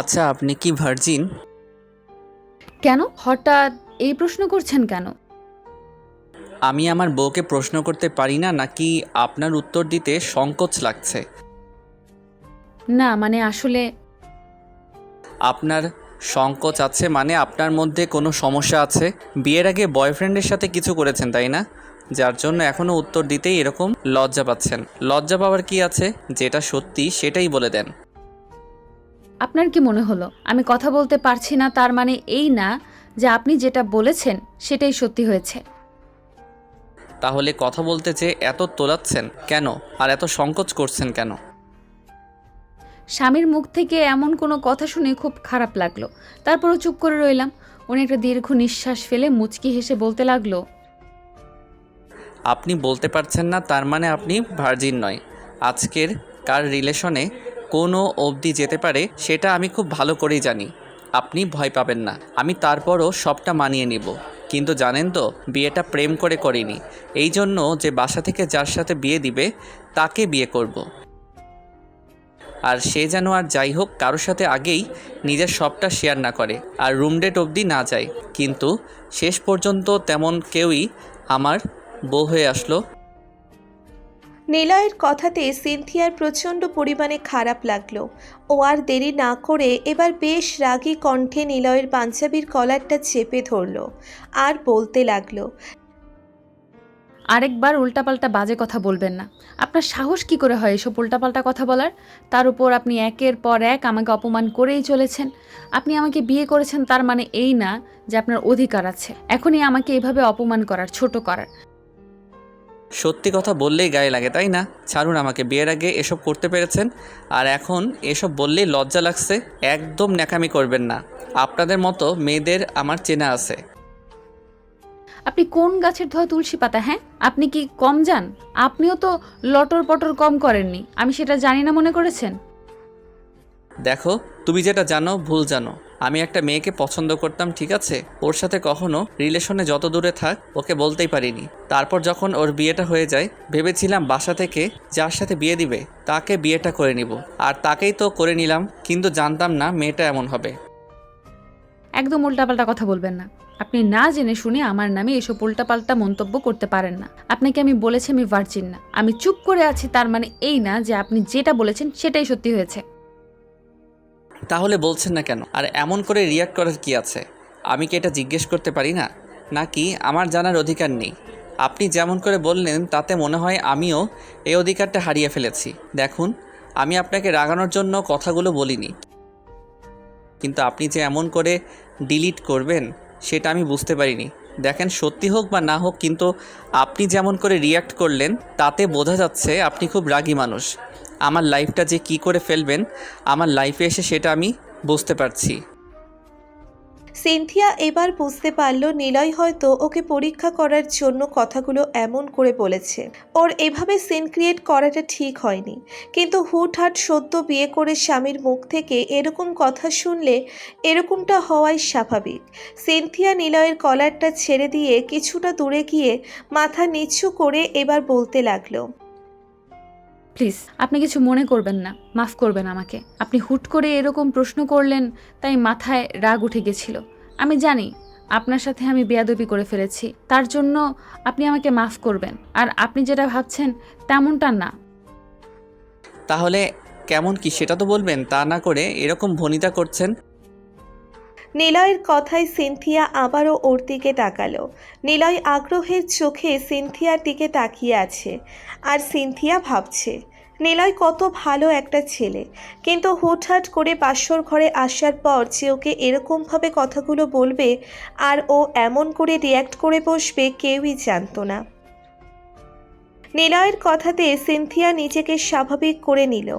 আচ্ছা, আপনি কি ভার্জিন? কেন হঠাৎ এই প্রশ্ন করছেন কেন? আমি আমার বউকে প্রশ্ন করতে পারি না নাকি আপনার উত্তর দিতে সংকোচ লাগছে? না মানে আসলে আপনার সংকোচ আছে মানে আপনার মধ্যে কোনো সমস্যা আছে। বিয়ের আগে বয়ফ্রেন্ডের সাথে কিছু করেছেন, তাই না? যার জন্য এখনও উত্তর দিতেই এরকম লজ্জা পাচ্ছেন। লজ্জা পাওয়ার কি আছে? যেটা সত্যি সেটাই বলে দেন। আপনার কি মনে হলো আমি কথা বলতে পারছি না তার মানে এই না যে আপনি যেটা বলেছেন সেটাই সত্যি হয়েছে? তাহলে কথা বলতে চেয়ে এত তোলাচ্ছেন কেন? আর এত সংকোচ করছেন কেন? স্বামীর মুখ থেকে এমন কোনো কথা শুনে খুব খারাপ লাগলো, তারপরও চুপ করে রইলাম। উনি একটা দীর্ঘ নিঃশ্বাস ফেলে মুচকি হেসে বলতে লাগলো, আপনি বলতে পারছেন না তার মানে আপনি ভার্জিন নয়। আজকের কার রিলেশনে কোনো অবধি যেতে পারে সেটা আমি খুব ভালো করেই জানি। আপনি ভয় পাবেন না, আমি তারপরও সবটা মানিয়ে নিব। কিন্তু জানেন তো, বিয়েটা প্রেম করে করিনি। এই জন্য যে বাসা থেকে যার সাথে বিয়ে দিবে তাকে বিয়ে করব। আর সে যেন আর যাই হোক কারোর সাথে আগেই নিজের সবটা শেয়ার না করে আর রুম ডেট অবধি না যায়। কিন্তু শেষ পর্যন্ত তেমন কেউই আমার বউ হয়ে আসলো। নিলয়ের কথাতে সিনথিয়ার প্রচণ্ড পরিমাণে খারাপ লাগলো। ও আর দেরি না করে এবার বেশ রাগী কণ্ঠে নিলয়ের পাঞ্জাবির কলারটা চেপে ধরলো আর বলতে লাগলো, আরেকবার উল্টাপাল্টা বাজে কথা বলবেন না। আপনার সাহস কি করে হয় এসব উল্টাপাল্টা কথা বলার? তার উপর আপনি একের পর এক আমাকে অপমান করেই চলেছেন। আপনি আমাকে বিয়ে করেছেন তার মানে এই না যে আপনার অধিকার আছে এখনই আমাকে এভাবে অপমান করার, ছোট করার। সত্যি কথা বললেই গায়ে লাগে, তাই না? ছাড়ুন আমাকে। বিয়ের আগে এসব করতে পেরেছেন আর এখন এসব বললেই লজ্জা লাগছে। একদম ন্যাকামি করবেন না। আপনাদের মতো মেয়েদের আমার চেনা আছে। আপনি কোন গাছের ধোয়া তুলসী পাতা? হ্যাঁ, আপনি কি কম যান? আপনিও তো লটর পটর কম করেননি, আমি সেটা জানি না মনে করেছেন? দেখো, তুমি যেটা জানো ভুল জানো। আমি একটা মেয়েকে পছন্দ করতাম, ঠিক আছে? ওর সাথে কখনো রিলেশনে যত দূরে থাক ওকে বলতেই পারিনি। তারপর যখন ওর বিয়েটা হয়ে যায় ভেবেছিলাম বাসা থেকে যার সাথে বিয়ে দিবে তাকে বিয়েটা করে নিব। আর তাকেই তো করে নিলাম, কিন্তু জানতাম না মেয়েটা এমন হবে। একদম উল্টাপাল্টা কথা বলবেন না। আপনি না জেনে শুনে আমার নামে এসব উল্টাপাল্টা মন্তব্য করতে পারেন না। আপনাকে আমি বলেছি আমি ভার্জিন না। আমি চুপ করে আছি তার মানে এই না যে আপনি যেটা বলেছেন সেটাই সত্যি হয়েছে। তাহলে বলছেন না কেন? আর এমন করে রিয়াক্ট করার কি আছে? আমি কি এটা জিজ্ঞেস করতে পারি না? নাকি আমার জানার অধিকার নেই? আপনি যেমন করে বললেন তাতে মনে হয় আমিও এই অধিকারটা হারিয়ে ফেলেছি। দেখুন, আমি আপনাকে রাগানোর জন্য কথাগুলো বলিনি, কিন্তু আপনি যে এমন করে ডিলিট করবেন সেটা আমি বুঝতে পারিনি। দেখেন, সত্যি হোক বা না হোক, কিন্তু আপনি যেমন করে রিয়াক্ট করলেন তাতে বোঝা যাচ্ছে আপনি খুব রাগী মানুষ। আমার লাইফটা যে কি করে ফেলবেন আমার লাইফে এসে সেটা আমি বুঝতে পারছি। সিনথিয়া এবার বুঝতে পারল নিলয় হয়তো ওকে পরীক্ষা করার জন্য কথাগুলো এমন করে বলেছে। ওর এভাবে সিন ক্রিয়েট করাটা ঠিক হয়নি, কিন্তু হুটহাট সদ্য বিয়ে করে স্বামীর মুখ থেকে এরকম কথা শুনলে এরকমটা হওয়াই স্বাভাবিক। সিনথিয়া নিলয়ের কলারটা ছেড়ে দিয়ে কিছুটা দূরে গিয়ে মাথা নিচু করে এবার বলতে লাগলো, প্লিজ আপনি কিছু মনে করবেন না, মাফ করবেন আমাকে। আপনি হুট করে এরকম প্রশ্ন করলেন তাই মাথায় রাগ উঠে গেছিল। আমি জানি আপনার সাথে আমি বেয়াদবি করে ফেলেছি, তার জন্য আপনি আমাকে মাফ করবেন। আর আপনি যেটা ভাবছেন তেমনটা না। তাহলে কেমন কি সেটা তো বলবেন, তা না করে এরকম ভনিতা করছেন। নিলয়ের কথায় সিনথিয়া আবারও ওর দিকে তাকালো। নিলয় আগ্রহের চোখে সিনথিয়ার দিকে তাকিয়ে আছে, আর সিনথিয়া ভাবছে নিলয় কত ভালো একটা ছেলে, কিন্তু হুটহাট করে বাসর ঘরে আসার পর যে ওকে এরকমভাবে কথাগুলো বলবে আর ও এমন করে রিয়্যাক্ট করে বসবে কেউই জানতো না। নিলয়ের কথাতে সিনথিয়া নিজেকে স্বাভাবিক করে নিল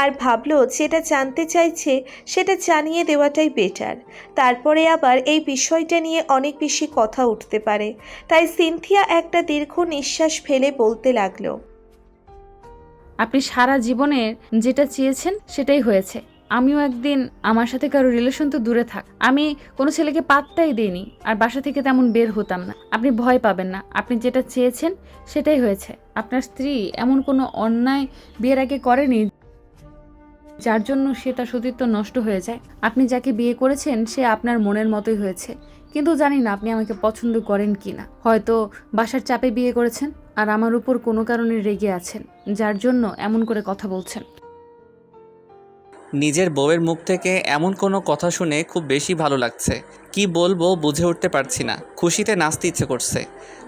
আর ভাবল যেটা জানতে চাইছে সেটা জানিয়ে দেওয়াটাই বেটার। তারপরে আবার এই বিষয়টা নিয়ে অনেক বেশি কথা উঠতে পারে। তাই সিনথিয়া একটা দীর্ঘ নিঃশ্বাস ফেলে বলতে লাগলো, আপনি সারা জীবনের যেটা চেয়েছেন সেটাই হয়েছে। আমিও একদিন আমার সাথে কারো রিলেশন তো দূরে থাক, আমি কোনো ছেলেকে পাত্তাই দিইনি আর বাসা থেকে তেমন বের হতাম না। আপনি ভয় পাবেন না, আপনি যেটা চেয়েছেন সেটাই হয়েছে। আপনার স্ত্রী এমন কোনো অন্যায় বিয়ের আগে করেনি যার জন্য সে তার সতীত্ব নষ্ট হয়ে যায়। আপনি যাকে বিয়ে করেছেন সে আপনার মনের মতোই হয়েছে, কিন্তু জানি না আপনি আমাকে পছন্দ করেন কি না। হয়তো বাসার চাপে বিয়ে করেছেন আর আমার উপর কোনো কারণে রেগে আছেন, যার জন্য এমন করে কথা বলছেন। নিজের বউয়ের মুখ থেকে এমন কোনো কথা শুনে খুব বেশি ভালো লাগছে। কি বলবো বুঝে উঠতে পারছি না। খুশিতে নাচতে ইচ্ছে করছে।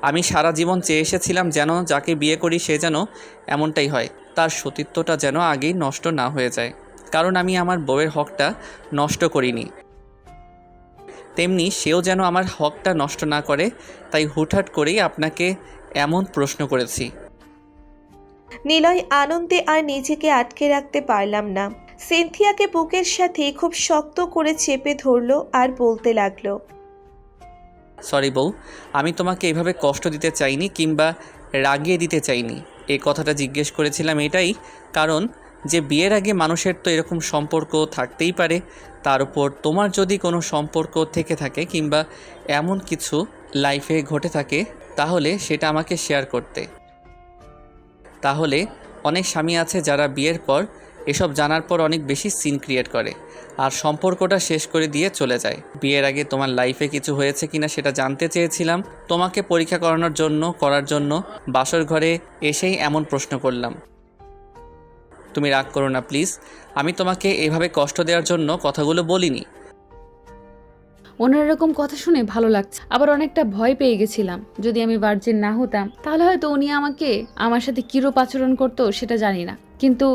আমি সারা জীবন চেয়ে এসেছিলাম যেন যাকে বিয়ে করি সে যেন এমনটাই হয়, তার সতীত্বটা যেন আগেই নষ্ট না হয়ে যায়। কারণ আমি আমার বউয়ের হকটা নষ্ট করিনি, তেমনি সেও যেন আমার হকটা নষ্ট না করে। তাই হুটহাট করেই আপনাকে এমন প্রশ্ন করেছি। নিলয় আনন্দে আর নিজেকে আটকে রাখতে পারলাম না। সিনথিয়াকে বুকের সাথে খুব শক্ত করে চেপে ধরলো আর বলতে লাগলো, সরি বউ, আমি তোমাকে এভাবে কষ্ট দিতে চাইনি কিংবা রাগিয়ে দিতে চাইনি। এই কথাটা জিজ্ঞেস করেছিলাম এটাই কারণ যে বিয়ের আগে মানুষের তো এরকম সম্পর্ক থাকতেই পারে, তার উপর তোমার যদি কোনো সম্পর্ক থেকে থাকে কিংবা এমন কিছু লাইফে ঘটে থাকে তাহলে সেটা আমাকে শেয়ার করতে। তাহলে অনেক স্বামী আছে যারা বিয়ের পর এসব জানার পর অনেক বেশি সিন ক্রিয়েট করে আর সম্পর্কটা শেষ করে দিয়ে চলে যায়। বিয়ের আগে তোমার লাইফে কিছু হয়েছে কিনা সেটা জানতে চেয়েছিলাম, তোমাকে পরীক্ষা করার জন্য বাসর ঘরে এসেই এমন প্রশ্ন করলাম। তুমি রাগ করো না প্লিজ, আমি তোমাকে এভাবে কষ্ট দেওয়ার জন্য কথাগুলো বলিনি। ওনার এরকম কথা শুনে ভালো লাগছে, আবার অনেকটা ভয় পেয়ে গেছিলাম। যদি আমি ভার্জিন না হতাম তাহলে হয়তো উনি আমার সাথে কিরূপ আচরণ করতো সেটা জানি না, কিন্তু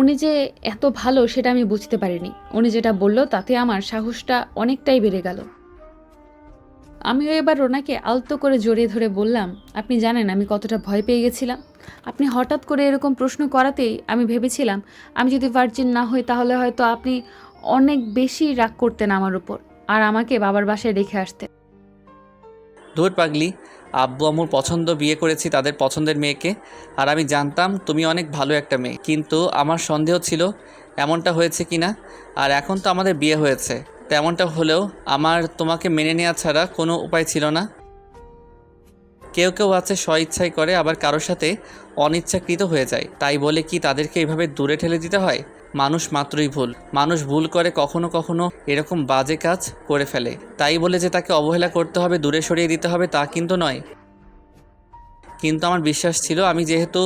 উনি যে এত ভালো সেটা আমি বুঝতে পারিনি। উনি যেটা বললো তাতে আমার সাহসটা অনেকটাই বেড়ে গেল। আমিও এবার ওনাকে আলতো করে জড়িয়ে ধরে বললাম, আপনি জানেন আমি কতটা ভয় পেয়ে গেছিলাম। আপনি হঠাৎ করে এরকম প্রশ্ন করাতেই আমি ভেবেছিলাম আমি যদি ভার্জিন না হই তাহলে হয়তো আপনি অনেক বেশি রাগ করতেন আমার উপর আর আমাকে বাবার বাসায় রেখে আসতেন। ধুর পাগলি, আব্বু আম্মুর পছন্দ বিয়ে করেছি তাদের পছন্দের মেয়েকে, আর আমি জানতাম তুমি অনেক ভালো একটা মেয়ে, কিন্তু আমার সন্দেহ ছিল এমনটা হয়েছে কি না। আর এখন তো আমাদের বিয়ে হয়েছে, তেমনটা হলেও আমার তোমাকে মেনে নেওয়া ছাড়া কোনো উপায় ছিল না। কেউ কেউ আছে স্বইচ্ছাই করে, আবার কারোর সাথে অনিচ্ছাকৃত হয়ে যায়। তাই বলে কি তাদেরকে এভাবে দূরে ঠেলে দিতে হয়? মানুষ মাত্রই ভুল, মানুষ ভুল করে কখনো কখনো এরকম বাজে কাজ করে ফেলে। তাই বলে যে তাকে অবহেলা করতে হবে, দূরে সরিয়ে দিতে হবে তা কিন্তু নয়। কিন্তু আমার বিশ্বাস ছিল আমি যেহেতু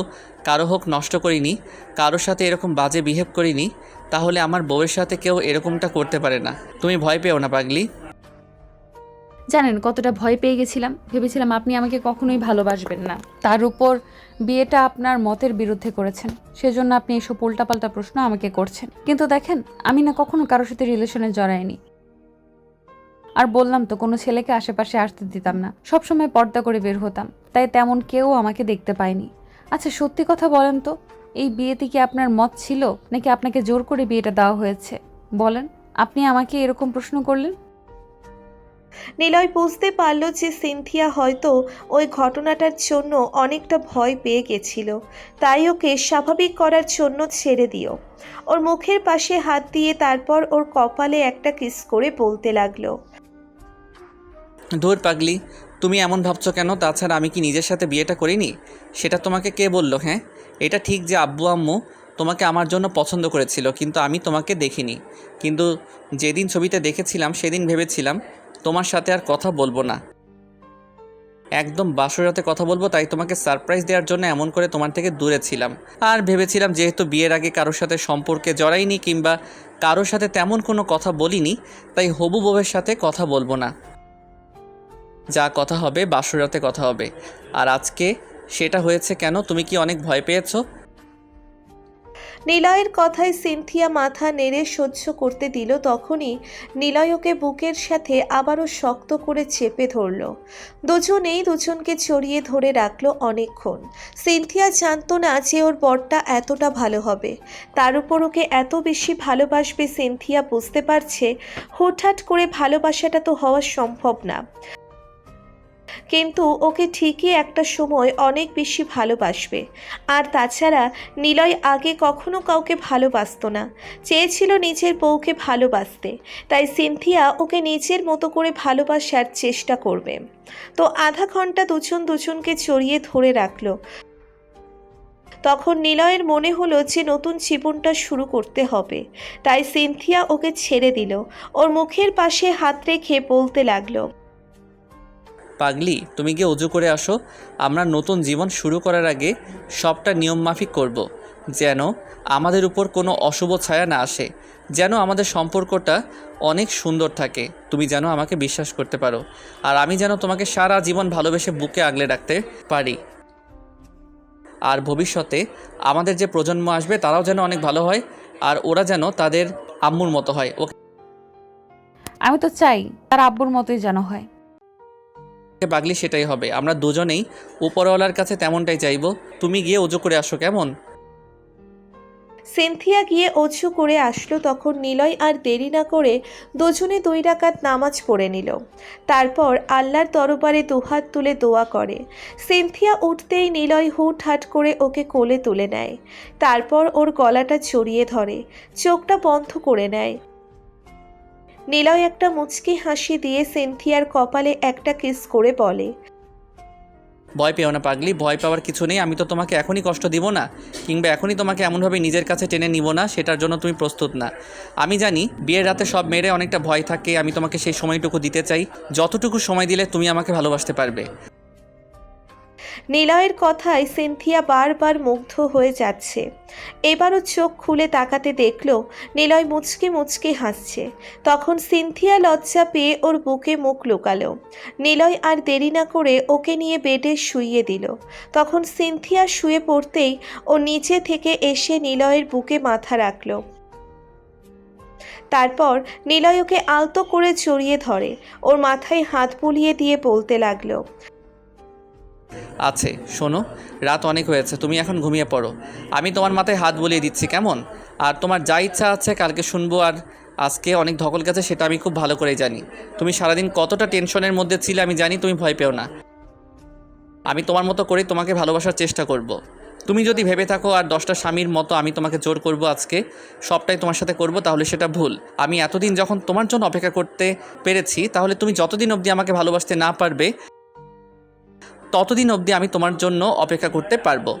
কারো হোক নষ্ট করিনি, কারোর সাথে এরকম বাজে বিহেভ করিনি, তাহলে আমার বউয়ের সাথে কেউ এরকমটা করতে পারে না। তুমি ভয় পেও না পাগলি। জানেন কতটা ভয় পেয়ে গেছিলাম, ভেবেছিলাম আপনি আমাকে কখনোই ভালোবাসবেন না, তার উপর বিয়েটা আপনার মতের বিরুদ্ধে করেছেন, সেজন্য আপনি এসব উল্টাপাল্টা প্রশ্ন আমাকে করছেন। কিন্তু দেখেন আমি না কখনো কারোর সাথে রিলেশনে জড়াইনি, আর বললাম তো কোনো ছেলেকে আশেপাশে আসতে দিতাম না, সবসময় পর্দা করে বের হতাম, তাই তেমন কেউ আমাকে দেখতে পায়নি। আচ্ছা সত্যি কথা বলেন তো, এই বিয়েতে কি আপনার মত ছিল নাকি আপনাকে জোর করে বিয়েটা দেওয়া হয়েছে? বলেন, আপনি আমাকে এরকম প্রশ্ন করলেন। নিলয় বুঝতে পারল যে সিনথিয়া হয়তো ওই ঘটনাটার জন্য অনেকটা ভয় পেয়ে গেছিল, তাই ওকে স্বাভাবিক করার জন্য ছেড়ে দিও। ওর মুখের পাশে হাত দিয়ে তারপর ওর কপালে একটা কিস করে বলতে লাগলো, ধুর পাগলি, তুমি এমন ভাবছো কেন? তাছাড়া আমি কি নিজের সাথে বিয়েটা করিনি? সেটা তোমাকে কে বলল? হ্যাঁ, এটা ঠিক যে আব্বু আম্মু তোমাকে আমার জন্য পছন্দ করেছিল, কিন্তু আমি তোমাকে দেখিনি। কিন্তু যেদিন ছবিতে দেখেছিলাম সেদিন ভেবেছিলাম তোমার সাথে আর কথা বলবো না, একদম বাসরাতে কথা বলবো। তাই তোমাকে সারপ্রাইজ দেওয়ার জন্য এমন করে তোমার থেকে দূরে ছিলাম। আর ভেবেছিলাম যেহেতু বিয়ের আগে কারোর সাথে সম্পর্কে জড়াইনি কিংবা কারোর সাথে তেমন কোনো কথা বলিনি, তাই হবু বউয়ের সাথে কথা বলবো না। যা কথা হবে বাসরাতে কথা হবে। আর আজকে সেটা হয়েছে কেন? তুমি কি অনেক ভয় পেয়েছো? নিলয়ের কথায় সিনথিয়া মাথা নেড়ে সহ্য করতে দিল। তখনই নিলয় ওকে বুকের সাথে আবারও শক্ত করে চেপে ধরল। দুজনেই দুজনকে জড়িয়ে ধরে রাখলো অনেকক্ষণ। সিনথিয়া জানতো না যে ওর বরটা এতটা ভালো হবে, তার উপর ওকে এত বেশি ভালোবাসবে। সিনথিয়া বুঝতে পারছে হুটহাট করে ভালোবাসাটা তো হওয়া সম্ভব না, কিন্তু ওকে ঠিকই একটা সময় অনেক বেশি ভালোবাসবে। আর তাছাড়া নিলয় আগে কখনো কাউকে ভালোবাসতো না, চেয়েছিল নিজের বউকে ভালোবাসতে, তাই সিনথিয়া ওকে নিজের মতো করে ভালোবাসার চেষ্টা করবে। তো আধা ঘন্টা দুজন দুজনকে জড়িয়ে ধরে রাখলো। তখন নিলয়ের মনে হলো যে নতুন জীবনটা শুরু করতে হবে। তাই সিনথিয়া ওকে ছেড়ে দিল। ওর মুখের পাশে হাত রেখে বলতে লাগলো, পাগলি, তুমি গিয়ে অজু করে আসো। আমরা নতুন জীবন শুরু করার আগে সবটা নিয়মমাফিক করব, যেন আমাদের উপর কোনো অশুভ ছায়া না আসে, যেন আমাদের সম্পর্কটা অনেক সুন্দর থাকে। তুমি যেন আমাকে বিশ্বাস করতে পারো, আর আমি যেন তোমাকে সারা জীবন ভালোবেসে বুকে আগলে রাখতে পারি। আর ভবিষ্যতে আমাদের যে প্রজন্ম আসবে তারাও যেন অনেক ভালো হয়, আর ওরা যেন তাদের আম্মুর মতো হয়। ওকে আমি তো চাই তার আব্বুর মতোই যেন হয়। পাগলি, সেটাই হবে। আমরা দুজনেই উপরওয়ালার কাছে তেমনটাই চাইবো। তুমি গিয়ে অজু করে আসো, কেমন? সিনথিয়া গিয়ে অজু করে আসলো। তখন নিলয় আর দেরি না করে দুজনে 2 রাকাত নামাজ পড়ে নিল। তারপর আল্লাহর দরবারে দুহাত তুলে দোয়া করে। সিনথিয়া উঠতেই নিলয় হুটহাট করে ওকে কোলে তুলে নেয়। তারপর ওর গলাটা জড়িয়ে ধরে, চোখটা বন্ধ করে নেয়। নিলয় একটা মুচকি হাসি দিয়ে সিনথিয়ার কপালে একটা কিস করে বলে, ভয় পেও না পাগলি, ভয় পাওয়ার কিছু নেই। আমি তো তোমাকে এখনই কষ্ট দিব না, কিংবা এখনই তোমাকে এমনভাবে নিজের কাছে টেনে নিব না, সেটার জন্য তুমি প্রস্তুত না। আমি জানি বিয়ের রাতে সব মেয়েরে অনেকটা ভয় থাকে। আমি তোমাকে সেই সময়টুকু দিতে চাই, যতটুকু সময় দিলে তুমি আমাকে ভালোবাসতে পারবে। নিলয়ের কথায় সিনথিয়া বারবার মুগ্ধ হয়ে যাচ্ছে। এবারও চোখ খুলে তাকাতে দেখল নিলয় মুচকি মুচকি হাসছে। তখন সিনথিয়া লজ্জা পেয়ে ওর বুকে মুখ লুকালো। নিলয় আর দেরি না করে ওকে নিয়ে বেডে শুইয়ে দিল। তখন সিনথিয়া শুয়ে পড়তেই ও নিচে থেকে এসে নিলয়ের বুকে মাথা রাখল। তারপর নিলয় ওকে আলতো করে জড়িয়ে ধরে, ওর মাথায় হাত বুলিয়ে দিয়ে বলতে লাগলো, আছে, শোনো, রাত অনেক হয়েছে, তুমি এখন ঘুমিয়ে পড়ো। আমি তোমার মাথায় হাত বুলিয়ে দিচ্ছি, কেমন? আর তোমার যা ইচ্ছা আছে কালকে শুনবো। আর আজকে অনেক ধকল গেছে, সেটা আমি খুব ভালো করেই জানি। তুমি সারাদিন কতটা টেনশনের মধ্যে ছিলে আমি জানি। তুমি ভয় পেও না, আমি তোমার মতো করেই তোমাকে ভালোবাসার চেষ্টা করব। তুমি যদি ভেবে থাকো আর 10টা স্বামীর মতো আমি তোমাকে জোর করব আজকে সবটাই তোমার সাথে করব, তাহলে সেটা ভুল। আমি এতদিন যখন তোমার জন্য অপেক্ষা করতে পেরেছি, তাহলে তুমি যতদিন অবধি আমাকে ভালোবাসতে না পারবে ততদিন অবধি আমি তোমার জন্য অপেক্ষা করতে পারবো।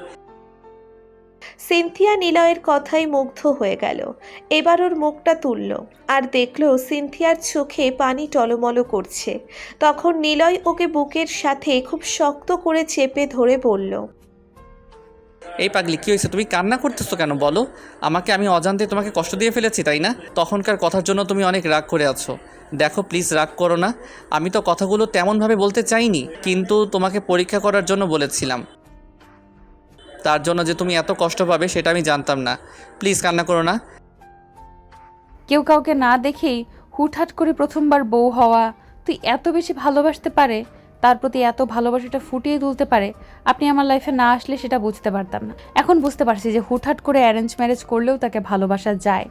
সিনথিয়া নিলয়ের কথায় মুগ্ধ হয়ে গেল। এবার ওর মুখটা তুলল আর দেখল সিনথিয়ার চোখে পানি টলমল করছে। তখন নিলয় ওকে বুকের সাথে খুব শক্ত করে চেপে ধরে বলল, এই পাগলি, কী হয়েছে? তুমি কান্না করতেছো কেন বলো আমাকে? আমি অজান্তে তোমাকে কষ্ট দিয়ে ফেলেছি, তাই না? তখনকার কথার জন্য তুমি অনেক রাগ করে আছো। দেখো প্লিজ, রাগ করো না। আমি তো কথাগুলো তেমনভাবে বলতে চাইনি, কিন্তু তোমাকে পরীক্ষা করার জন্য বলেছিলাম। তার জন্য যে তুমি এত কষ্ট পাবে সেটা আমি জানতাম না। প্লিজ কান্না করো না। কেউ কাউকে না দেখেই হুটহাট করে প্রথমবার বউ হওয়া, তুই এত বেশি ভালোবাসতে পারে, তার প্রতি এত ভালোবাসাটা ফুটিয়ে তুলতে পারে, আপনি আমার লাইফে না আসলে সেটা বুঝতে পারতাম না। এখন বুঝতে পারছি যে হুটহাট করে অ্যারেঞ্জ ম্যারেজ করলেও তাকে ভালোবাসা যায়।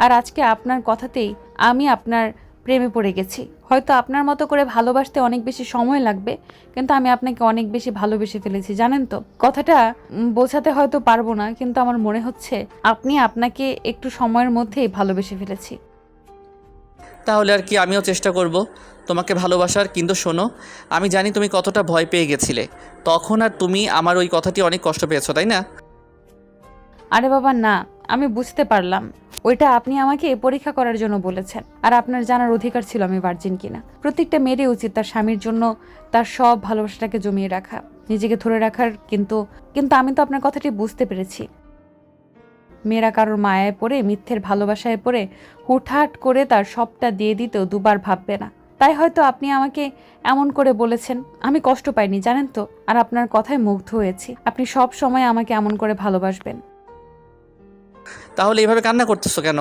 আর আজকে আপনার কথাতেই আমি আপনার প্রেমে পড়ে গেছি। হয়তো আপনার মতো করে ভালোবাসতে অনেক বেশি সময় লাগবে, কিন্তু আমি আপনাকে অনেক বেশি ভালোবেসে ফেলেছি, জানেন তো। কথাটা বোঝাতে হয়তো পারবো না, কিন্তু আমার মনে হচ্ছে আপনাকে একটু সময়ের মধ্যেই ভালোবেসে ফেলেছি। তাহলে আর কি, আমিও চেষ্টা করব তোমাকে ভালোবাসার। কিন্তু শোনো, আমি জানি তুমি কতটা ভয় পেয়ে গেছিলে তখন, আর তুমি আমার ওই কথাটি অনেক কষ্ট পেয়েছো, তাই না? আরে বাবা না, আমি বুঝতে পারলাম ওইটা আপনি আমাকে পরীক্ষা করার জন্য বলেছেন। আর আপনার জানার অধিকার ছিল আমি ভার্জিন কিনা। প্রত্যেকটা মেয়েরই উচিত তার স্বামীর জন্য তার সব ভালোবাসাটাকে জমিয়ে রাখা, নিজেকে ধরে রাখার। কিন্তু আমি তো আপনার কথাটি বুঝতে পেরেছি। মেয়েরা কারোর মায়ায় পড়ে, মিথ্যের ভালোবাসায় পড়ে হুটহাট করে তার সবটা দিয়ে দিতেও দুবার ভাববে না। তাই হয়তো আপনি আমাকে এমন করে বলেছেন। আমি কষ্ট পাইনি, জানেন তো। আর আপনার কথায় মুগ্ধ হয়েছি। আপনি সব সময় আমাকে এমন করে ভালোবাসবেন। তাহলে এইভাবে কান্না করতেছো কেন?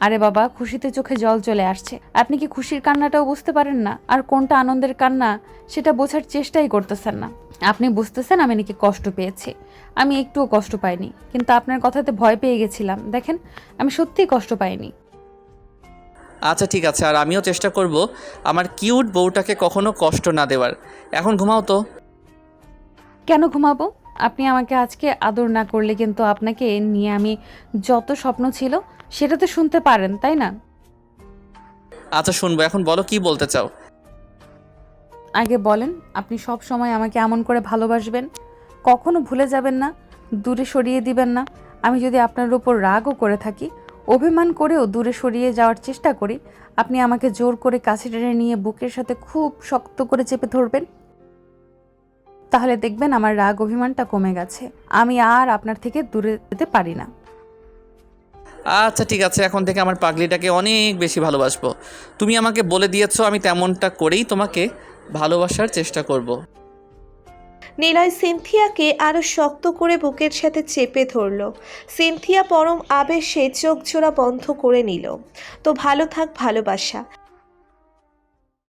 আরে বাবা, খুশিতে চোখে জল চলে আসছে। আপনি কি খুশির কান্নাটাও বুঝতে পারেন না? আর কোনটা আনন্দের কান্না সেটা বোঝার চেষ্টাই করতেছেন না। আপনি বুঝতেছেন আমি নাকি কষ্ট পেয়েছি। আমি একটুও কষ্ট পাইনি, কিন্তু আপনার কথাতে ভয় পেয়ে গেছিলাম। দেখেন, আমি সত্যিই কষ্ট পাইনি। আচ্ছা ঠিক আছে, আর আমিও চেষ্টা করব আমার কিউট বউটাকে কখনো কষ্ট না দেওয়ার। এখন ঘুমাও তো। কেন ঘুমাবো? আপনি আমাকে আজকে আদর না করলে কিন্তু আপনাকে নিয়ে আমি যত স্বপ্ন ছিল সেটা তো শুনতে পারেন, তাই না? আচ্ছা শুনবো, এখন বলো কি বলতে চাও। আগে বলেন, আপনি সব সময় আমাকে এমন করে ভালোবাসবেন? কখনো ভুলে যাবেন না, দূরে সরিয়ে দিবেন না। আমি যদি আপনার উপর রাগও করে থাকি, অভিমান করেও দূরে সরিয়ে যাওয়ার চেষ্টা করি, আপনি আমাকে জোর করে কাছে টেনে নিয়ে বুকের সাথে খুব শক্ত করে চেপে ধরবেন। তাহলে দেখবেন আমার রাগ অভিমানটা কমে গেছে। আমি আর আপনার থেকে দূরে যেতে পারি না। আচ্ছা ঠিক আছে, এখন থেকে আমার পাগলিটাকে অনেক বেশি ভালোবাসবো। তুমি আমাকে বলে দিয়েছো, আমি তেমনটা করেই তোমাকে ভালোবাসার চেষ্টা করব। নিলয় সিনথিয়াকে আরো শক্ত করে বুকের সাথে চেপে ধরল। সিনথিয়া পরম আবেশে চোখ জোড়া বন্ধ করে নিল। তো ভালো থাক ভালোবাসা।